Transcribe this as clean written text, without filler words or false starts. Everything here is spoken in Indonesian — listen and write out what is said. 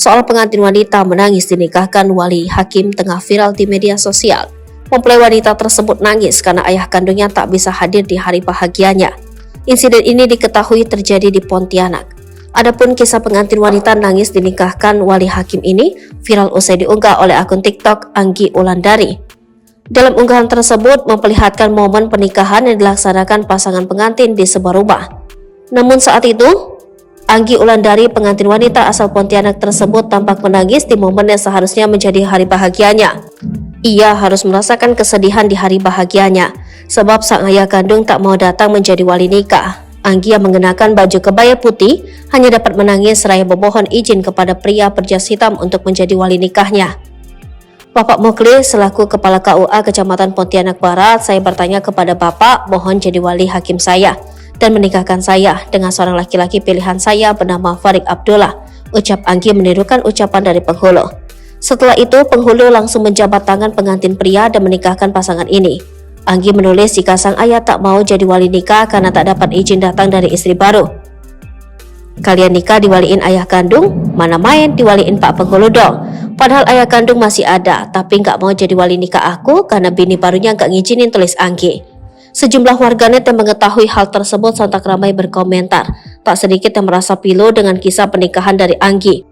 Soal pengantin wanita menangis dinikahkan wali hakim tengah viral di media sosial. Mempelai wanita tersebut nangis karena ayah kandungnya tak bisa hadir di hari bahagianya. Insiden ini diketahui terjadi di Pontianak. Adapun kisah pengantin wanita nangis dinikahkan wali hakim ini viral usai diunggah oleh akun TikTok Anggi Ulandari. Dalam unggahan tersebut memperlihatkan momen pernikahan yang dilaksanakan pasangan pengantin di sebuah rumah. Namun saat itu, Anggi Ulandari, pengantin wanita asal Pontianak tersebut, tampak menangis di momen yang seharusnya menjadi hari bahagianya. Ia harus merasakan kesedihan di hari bahagianya, sebab sang ayah kandung tak mau datang menjadi wali nikah. Anggi yang mengenakan baju kebaya putih hanya dapat menangis seraya memohon izin kepada pria berjas hitam untuk menjadi wali nikahnya. Bapak Mukhlis selaku Kepala KUA Kecamatan Pontianak Barat, saya bertanya kepada Bapak, mohon jadi wali hakim saya dan menikahkan saya dengan seorang laki-laki pilihan saya bernama Farid Abdullah, ucap Anggi menirukan ucapan dari penghulu. Setelah itu, penghulu langsung menjabat tangan pengantin pria dan menikahkan pasangan ini. Anggi menulis jika sang ayah tak mau jadi wali nikah karena tak dapat izin datang dari istri baru. Kalian nikah diwaliin ayah kandung, mana main diwaliin Pak Penghulu dong. Padahal ayah kandung masih ada, tapi nggak mau jadi wali nikah aku karena bini barunya nggak ngizinin, tulis Anggi. Sejumlah warganet yang mengetahui hal tersebut sontak ramai berkomentar. Tak sedikit yang merasa pilu dengan kisah pernikahan dari Anggi.